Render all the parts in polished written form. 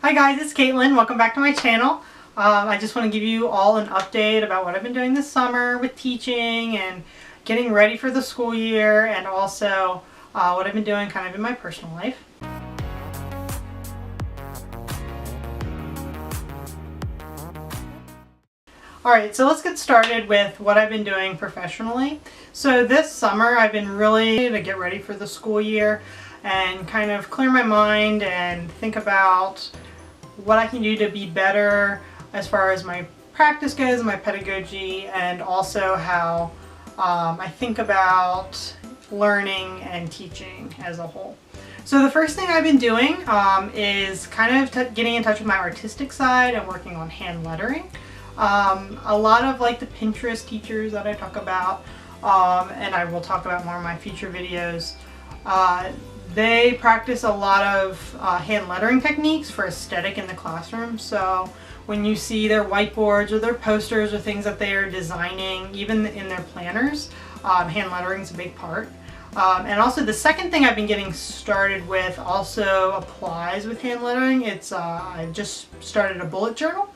Hi guys, it's Caitlin. Welcome back to my channel. I just want to give you all an update about what I've been doing this summer with teaching and getting ready for the school year, and also what I've been doing kind of in my personal life. Alright, so let's get started with what I've been doing professionally. So this summer I've been really to get ready for the school year and kind of clear my mind and think about what I can do to be better as far as my practice goes, my pedagogy, and also how I think about learning and teaching as a whole. So the first thing I've been doing is kind of getting in touch with my artistic side and working on hand lettering. A lot of like the Pinterest teachers that I talk about, and I will talk about more in my future videos, they practice a lot of hand lettering techniques for aesthetic in the classroom. So when you see their whiteboards or their posters or things that they are designing, even in their planners, hand lettering is a big part. And also the second thing I've been getting started with also applies with hand lettering. It's I just started a bullet journal.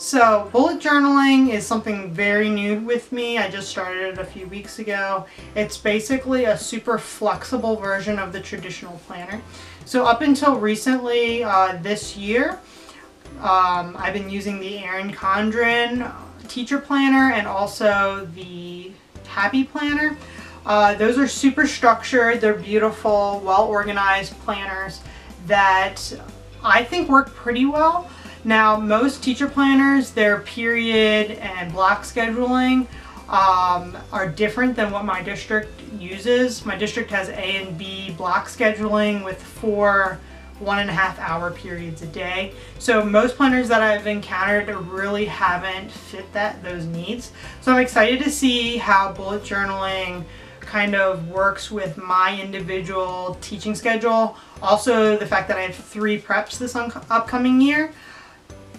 So bullet journaling is something very new with me. I just started it a few weeks ago. It's basically a super flexible version of the traditional planner. So up until recently this year, I've been using the Erin Condren teacher planner and also the Happy planner. Those are super structured, they're beautiful, well organized planners that I think work pretty well. Now, most teacher planners, their period and block scheduling are different than what my district uses. My district has A and B block scheduling with 4 1.5-hour periods a day. So most planners that I've encountered really haven't fit those needs. So I'm excited to see how bullet journaling kind of works with my individual teaching schedule. Also, the fact that I have 3 preps this upcoming year,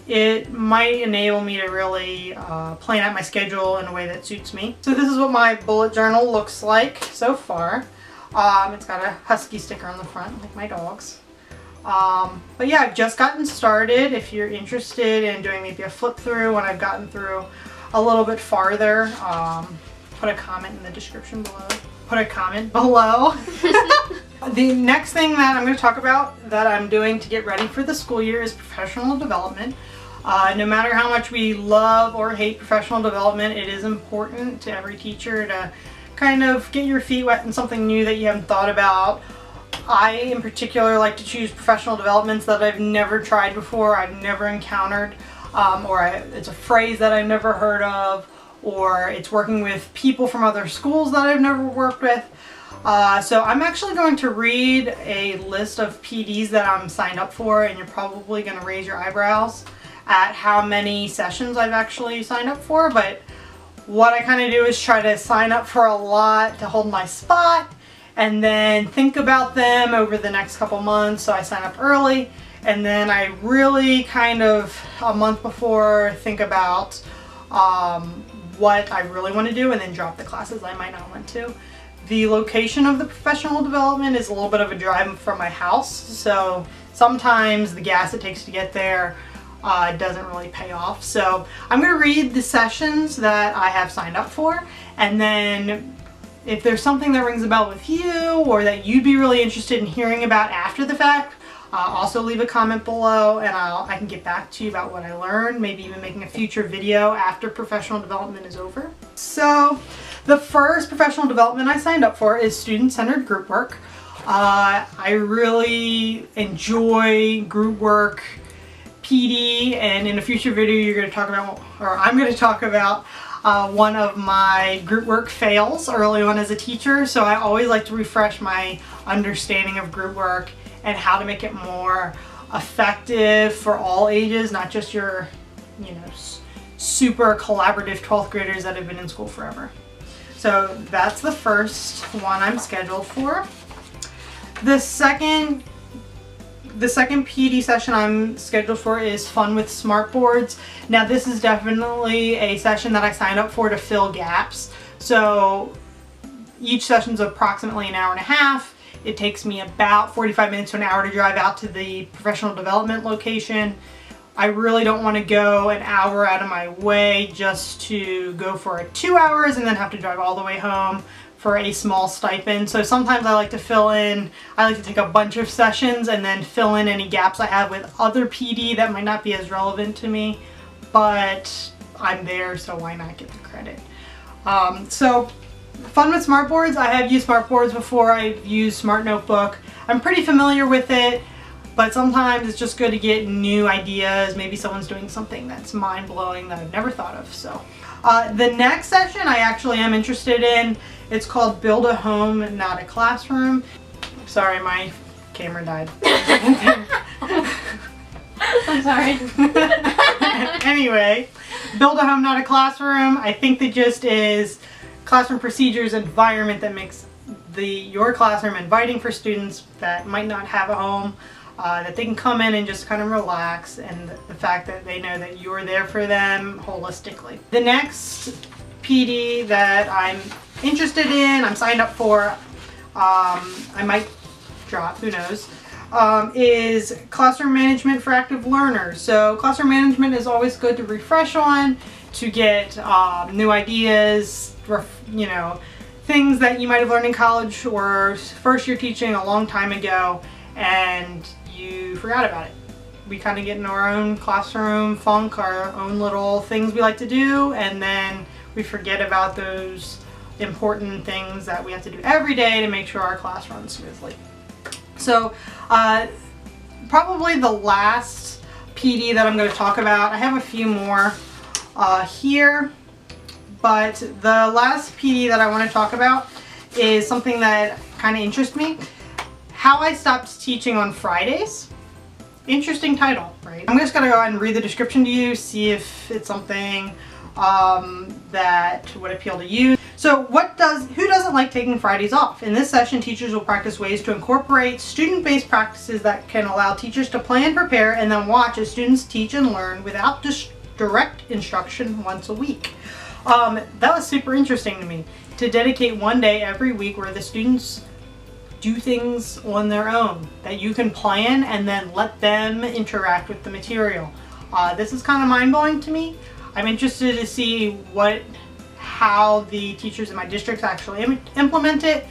it might enable me to really plan out my schedule in a way that suits me. So this is what my bullet journal looks like so far. It's got a husky sticker on the front, like my dog's. But yeah, I've just gotten started. If you're interested in doing maybe a flip through when I've gotten through a little bit farther, put a comment in the description below. Put a comment below. The next thing that I'm going to talk about that I'm doing to get ready for the school year is professional development. No matter how much we love or hate professional development, it is important to every teacher to kind of get your feet wet in something new that you haven't thought about. I in particular like to choose professional developments that I've never tried before, I've never encountered, it's a phrase that I've never heard of, or it's working with people from other schools that I've never worked with. So I'm actually going to read a list of PDs that I'm signed up for, and you're probably going to raise your eyebrows at how many sessions I've actually signed up for, but what I kind of do is try to sign up for a lot to hold my spot and then think about them over the next couple months. So I sign up early, and then I really kind of a month before think about what I really want to do, and then drop the classes I might not want to. The location of the professional development is a little bit of a drive from my house, so sometimes the gas it takes to get there doesn't really pay off. So I'm going to read the sessions that I have signed up for, and then if there's something that rings a bell with you or that you'd be really interested in hearing about after the fact, also leave a comment below, and I can get back to you about what I learned, maybe even making a future video after professional development is over. So the first professional development I signed up for is student-centered group work. I really enjoy group work, PD, and in a future video you're going to talk about, or I'm going to talk about one of my group work fails early on as a teacher. So I always like to refresh my understanding of group work and how to make it more effective for all ages, not just your, super collaborative 12th graders that have been in school forever. So that's the first one I'm scheduled for. The second PD session I'm scheduled for is Fun with Smartboards. Now this is definitely a session that I signed up for to fill gaps. So each session's approximately an hour and a half. It takes me about 45 minutes to an hour to drive out to the professional development location. I really don't want to go an hour out of my way just to go for 2 hours and then have to drive all the way home for a small stipend. So sometimes I like to take a bunch of sessions and then fill in any gaps I have with other PD that might not be as relevant to me, but I'm there, so why not get the credit? So fun with smartboards. I have used smartboards before. I've used Smart Notebook. I'm pretty familiar with it, but sometimes it's just good to get new ideas. Maybe someone's doing something that's mind-blowing that I've never thought of. So the next session I actually am interested in. It's called Build a Home, Not a Classroom. Sorry, my camera died. I'm sorry. Anyway, Build a Home, Not a Classroom. I think the gist is classroom procedures, environment that makes your classroom inviting for students that might not have a home, that they can come in and just kind of relax, and the fact that they know that you're there for them holistically. The next PD that I'm interested in, I'm signed up for, I might drop, who knows, is classroom management for active learners. So classroom management is always good to refresh on, to get new ideas, you know, things that you might have learned in college or first year teaching a long time ago and you forgot about it. We kind of get in our own classroom funk, our own little things we like to do, and then we forget about those important things that we have to do every day to make sure our class runs smoothly. So probably the last PD that I'm going to talk about, I have a few more here, but the last PD that I want to talk about is something that kind of interests me. How I stopped teaching on Fridays. Interesting title, right? I'm just going to go ahead and read the description to you, see if it's something that would appeal to you. So who doesn't like taking Fridays off? In this session, teachers will practice ways to incorporate student-based practices that can allow teachers to plan, prepare, and then watch as students teach and learn without direct instruction once a week. That was super interesting to me, to dedicate one day every week where the students do things on their own, that you can plan and then let them interact with the material. This is kind of mind-blowing to me. I'm interested to see how the teachers in my districts actually implement it.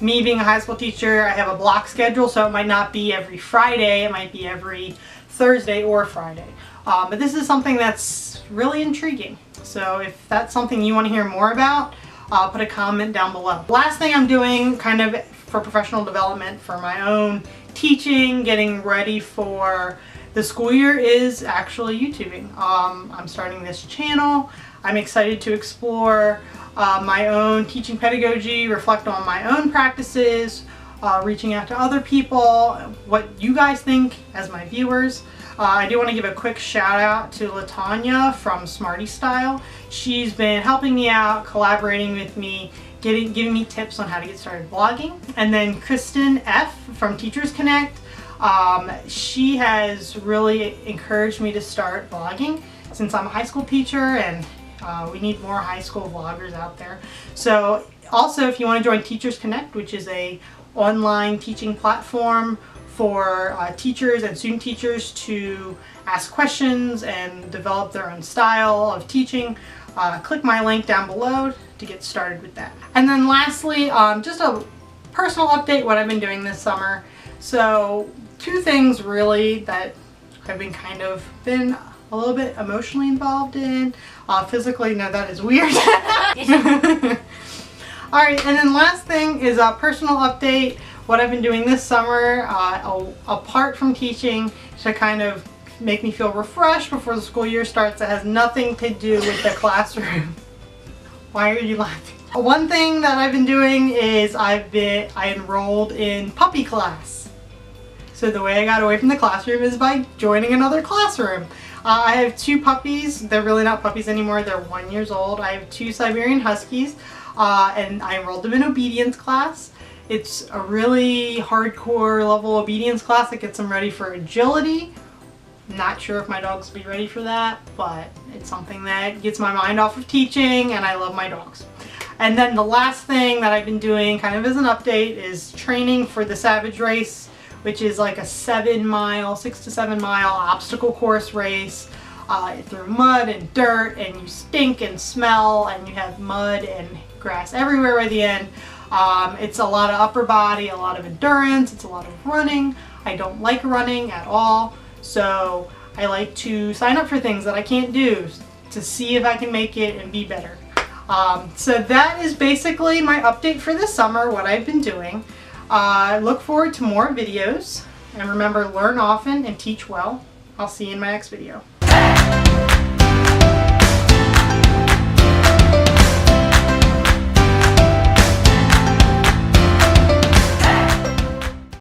Me being a high school teacher, I have a block schedule, so it might not be every Friday, it might be every Thursday or Friday. But this is something that's really intriguing. So if that's something you want to hear more about, put a comment down below. Last thing I'm doing kind of for professional development for my own teaching, getting ready for the school year, is actually YouTubing. I'm starting this channel. I'm excited to explore my own teaching pedagogy, reflect on my own practices, reaching out to other people, what you guys think as my viewers. I do want to give a quick shout out to Latanya from Smarty Style. She's been helping me out, collaborating with me, giving me tips on how to get started blogging. And then Kristen F from Teachers Connect. She has really encouraged me to start blogging since I'm a high school teacher, and we need more high school vloggers out there. So also, if you want to join Teachers Connect, which is a online teaching platform for teachers and student teachers to ask questions and develop their own style of teaching, click my link down below to get started with that. And then lastly, just a personal update, what I've been doing this summer. So two things really that I've been been a little bit emotionally involved in. Physically, no, that is weird. Alright, and then last thing is a personal update. What I've been doing this summer, apart from teaching, to kind of make me feel refreshed before the school year starts, that has nothing to do with the classroom. Why are you laughing? One thing that I've been doing is I enrolled in puppy class. So the way I got away from the classroom is by joining another classroom. I have two puppies. They're really not puppies anymore. They're 1 year old. I have two Siberian Huskies, and I enrolled them in obedience class. It's a really hardcore level obedience class that gets them ready for agility. Not sure if my dogs will be ready for that, but it's something that gets my mind off of teaching, and I love my dogs. And then the last thing that I've been doing kind of as an update is training for the Savage Race, which is like a 6 to 7 mile obstacle course race through mud and dirt, and you stink and smell, and you have mud and grass everywhere by the end. It's a lot of upper body, a lot of endurance, it's a lot of running. I don't like running at all, so I like to sign up for things that I can't do to see if I can make it and be better. So that is basically my update for this summer, what I've been doing. Look forward to more videos, and remember, learn often and teach well. I'll see you in my next video.